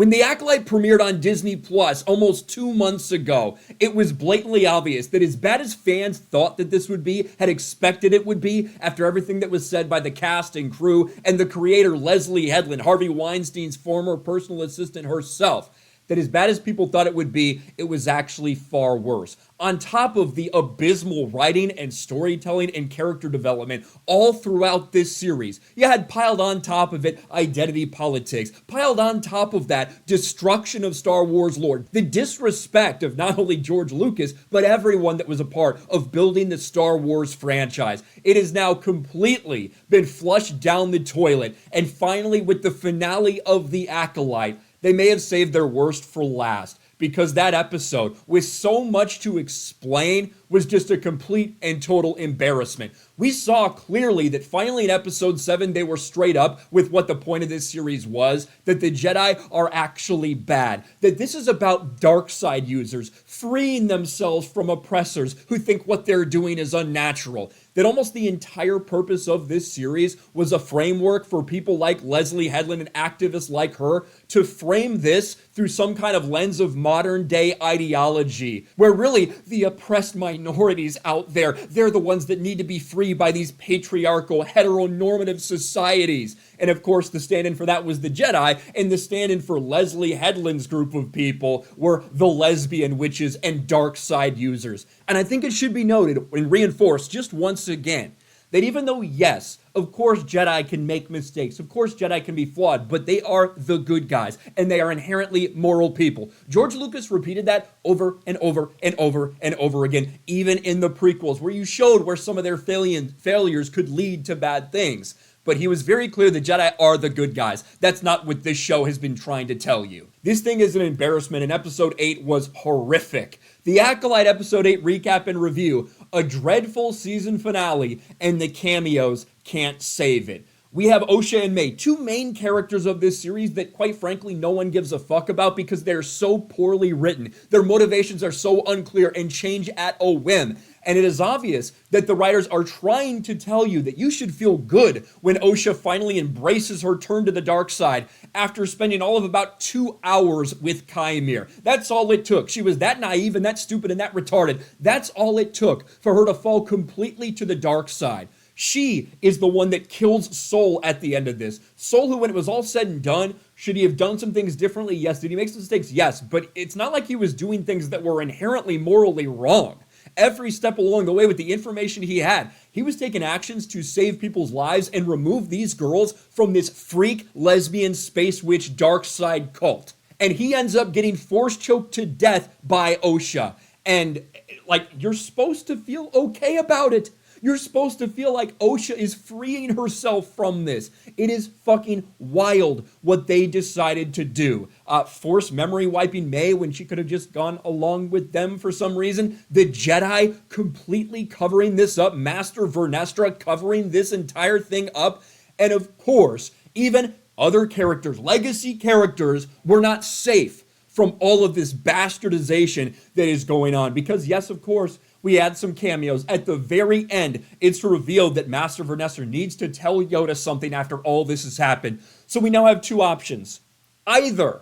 When The Acolyte premiered on Disney Plus almost 2 months ago, it was blatantly obvious that as bad as fans thought that this would be, had expected it would be, after everything that was said by the cast and crew and the creator Leslie Headland, Harvey Weinstein's former personal assistant herself, that as bad as people thought it would be, it was actually far worse. On top of the abysmal writing and storytelling and character development all throughout this series, you had piled on top of it identity politics, piled on top of that destruction of Star Wars lore, the disrespect of not only George Lucas, but everyone that was a part of building the Star Wars franchise. It has now completely been flushed down the toilet, and finally with the finale of The Acolyte, they may have saved their worst for last, because that episode, with so much to explain, was just a complete and total embarrassment. We saw clearly that finally in episode 7 they were straight up with what the point of this series was, that the Jedi are actually bad, that this is about dark side users freeing themselves from oppressors who think what they're doing is unnatural, that almost the entire purpose of this series was a framework for people like Leslie Headland and activists like her to frame this through some kind of lens of modern day ideology, where really the oppressed minorities out there, they're the ones that need to be free by these patriarchal, heteronormative societies. And of course, the stand-in for that was the Jedi, and the stand-in for Leslie Headland's group of people were the lesbian witches and dark side users. And I think it should be noted and reinforced just once again that even though, yes, of course Jedi can make mistakes, of course Jedi can be flawed, but they are the good guys, and they are inherently moral people. George Lucas repeated that over and over and over and over again, even in the prequels, where you showed where some of their failures could lead to bad things. But he was very clear the Jedi are the good guys. That's not what this show has been trying to tell you. This thing is an embarrassment, and episode 8 was horrific. The Acolyte episode 8 recap and review, a dreadful season finale, and the cameos can't save it. We have Osha and May, two main characters of this series that quite frankly no one gives a fuck about because they're so poorly written. Their motivations are so unclear and change at a whim. And it is obvious that the writers are trying to tell you that you should feel good when Osha finally embraces her turn to the dark side after spending all of about 2 hours with Kyber. That's all it took. She was that naive and that stupid and that retarded. That's all it took for her to fall completely to the dark side. She is the one that kills Soul at the end of this. Soul, who when it was all said and done, should he have done some things differently? Yes. Did he make some mistakes? Yes. But it's not like he was doing things that were inherently morally wrong. Every step along the way with the information he had, he was taking actions to save people's lives and remove these girls from this freak lesbian space witch dark side cult. And he ends up getting force choked to death by Osha. And like, you're supposed to feel okay about it. You're supposed to feel like Osha is freeing herself from this. It is fucking wild what they decided to do. Force memory wiping May when she could have just gone along with them for some reason. The Jedi completely covering this up. Master Vernestra covering this entire thing up. And of course, even other characters, legacy characters, were not safe from all of this bastardization that is going on. Because yes, of course, we had some cameos. At the very end, it's revealed that Master Vernestra needs to tell Yoda something after all this has happened. So we now have two options. Either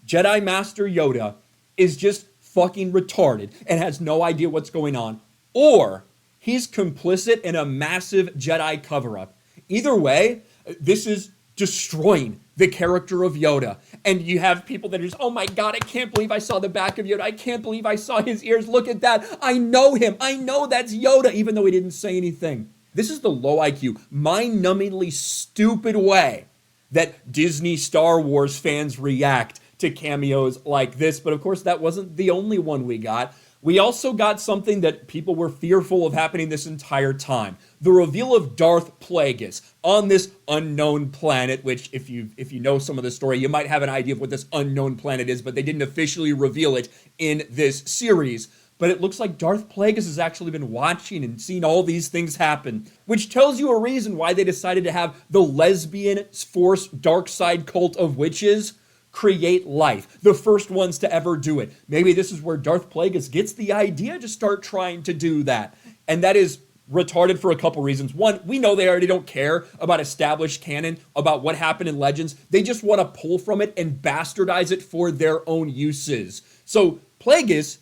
Jedi Master Yoda is just fucking retarded and has no idea what's going on, or he's complicit in a massive Jedi cover-up. Either way, this is destroying the character of Yoda. And you have people that are just, oh my god, I can't believe I saw the back of Yoda. I can't believe I saw his ears. Look at that. I know him. I know that's Yoda, even though he didn't say anything. This is the low IQ, mind-numbingly stupid way that Disney Star Wars fans react to cameos like this. But of course, that wasn't the only one we got. We also got something that people were fearful of happening this entire time. The reveal of Darth Plagueis on this unknown planet, which if you know some of the story, you might have an idea of what this unknown planet is, but they didn't officially reveal it in this series. But it looks like Darth Plagueis has actually been watching and seen all these things happen, which tells you a reason why they decided to have the lesbian Force dark side cult of witches create life, the first ones to ever do it. Maybe this is where Darth Plagueis gets the idea to start trying to do that. And that is retarded for a couple reasons. One, we know they already don't care about established canon, about what happened in Legends. They just want to pull from it and bastardize it for their own uses. So Plagueis,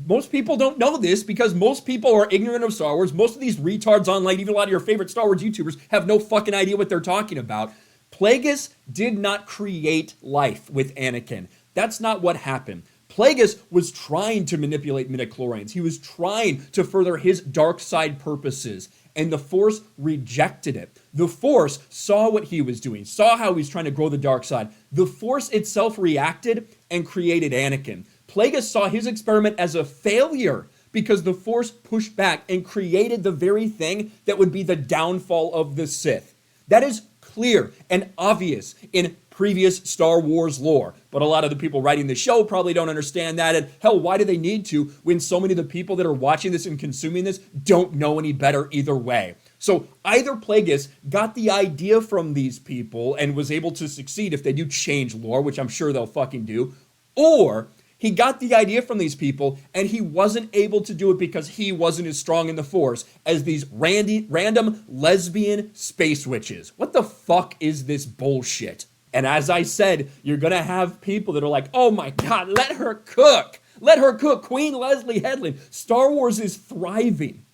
most people don't know this because most people are ignorant of Star Wars. Most of these retards online, even a lot of your favorite Star Wars YouTubers, have no fucking idea what they're talking about. Plagueis did not create life with Anakin. That's not what happened. Plagueis was trying to manipulate midichlorians. He was trying to further his dark side purposes, and the Force rejected it. The Force saw what he was doing, saw how he was trying to grow the dark side. The Force itself reacted and created Anakin. Plagueis saw his experiment as a failure because the Force pushed back and created the very thing that would be the downfall of the Sith. That is clear and obvious in previous Star Wars lore. But a lot of the people writing the show probably don't understand that. And hell, why do they need to when so many of the people that are watching this and consuming this don't know any better either way? So either Plagueis got the idea from these people and was able to succeed if they do change lore, which I'm sure they'll fucking do, or he got the idea from these people and he wasn't able to do it because he wasn't as strong in the Force as these random lesbian space witches. What the fuck is this bullshit? And as I said, you're going to have people that are like, oh my God, let her cook. Let her cook. Queen Leslie Headland. Star Wars is thriving.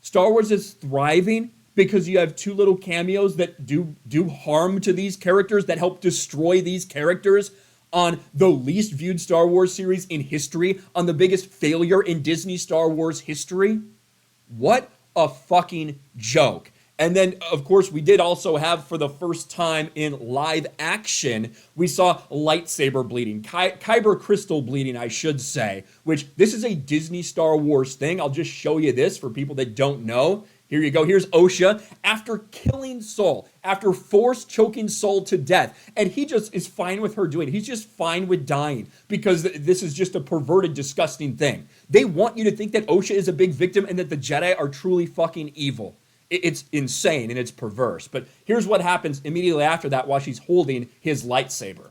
Star Wars is thriving because you have two little cameos that do harm to these characters, that help destroy these characters on the least viewed Star Wars series in history, on the biggest failure in Disney Star Wars history. What a fucking joke. And then, of course, we did also have, for the first time in live action, we saw lightsaber bleeding, Kyber crystal bleeding, I should say, which this is a Disney Star Wars thing. I'll just show you this for people that don't know. Here you go. Here's Osha after killing Saul, after Force choking Saul to death. And he just is fine with her doing it. He's just fine with dying because this is just a perverted, disgusting thing. They want you to think that Osha is a big victim and that the Jedi are truly fucking evil. It's insane and it's perverse. But here's what happens immediately after that while she's holding his lightsaber.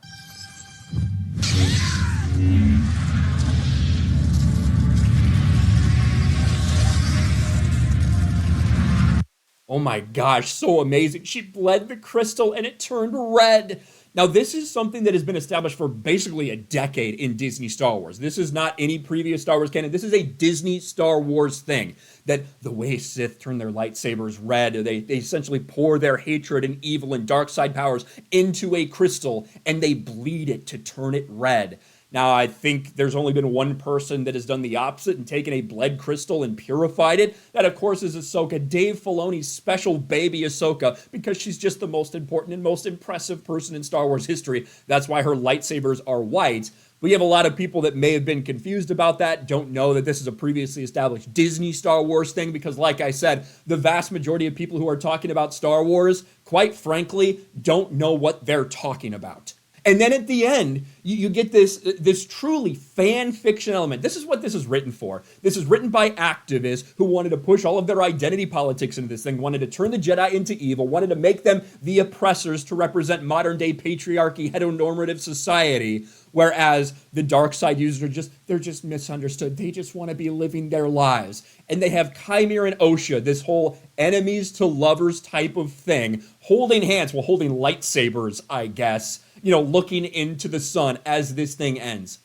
Oh my gosh, so amazing. She bled the crystal and it turned red. Now, this is something that has been established for basically a decade in Disney Star Wars. This is not any previous Star Wars canon. This is a Disney Star Wars thing, that the way Sith turn their lightsabers red, they essentially pour their hatred and evil and dark side powers into a crystal and they bleed it to turn it red. Now, I think there's only been one person that has done the opposite and taken a bled crystal and purified it. That, of course, is Ahsoka, Dave Filoni's special baby Ahsoka, because she's just the most important and most impressive person in Star Wars history. That's why her lightsabers are white. We have a lot of people that may have been confused about that, don't know that this is a previously established Disney Star Wars thing, because like I said, the vast majority of people who are talking about Star Wars, quite frankly, don't know what they're talking about. And then at the end, you get this truly fan fiction element. This is what this is written for. This is written by activists who wanted to push all of their identity politics into this thing, wanted to turn the Jedi into evil, wanted to make them the oppressors to represent modern day patriarchy, heteronormative society, whereas the dark side users they're just misunderstood. They just want to be living their lives. And they have Chimera and Osha, this whole enemies to lovers type of thing, holding hands, well, holding lightsabers, I guess, looking into the sun as this thing ends.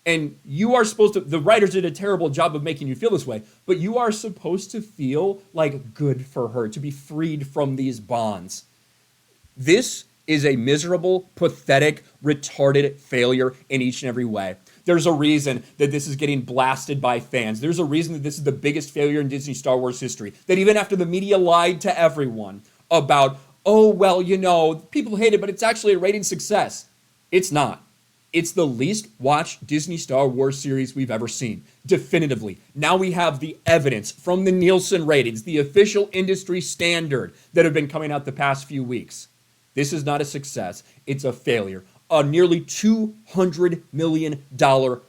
And you are supposed to, the writers did a terrible job of making you feel this way, but you are supposed to feel like good for her, to be freed from these bonds. This is a miserable, pathetic, retarded failure in each and every way. There's a reason that this is getting blasted by fans. There's a reason that this is the biggest failure in Disney Star Wars history. That even after the media lied to everyone about, oh, well, people hate it, but it's actually a rating success. It's not. It's the least watched Disney Star Wars series we've ever seen, definitively. Now we have the evidence from the Nielsen ratings, the official industry standard that have been coming out the past few weeks. This is not a success. It's a failure. A nearly $200 million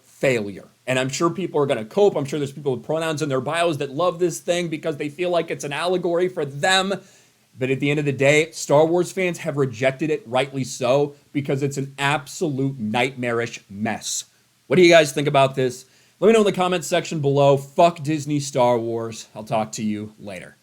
failure. And I'm sure people are going to cope. I'm sure there's people with pronouns in their bios that love this thing because they feel like it's an allegory for them. But at the end of the day, Star Wars fans have rejected it, rightly so, because it's an absolute nightmarish mess. What do you guys think about this? Let me know in the comments section below. Fuck Disney Star Wars. I'll talk to you later.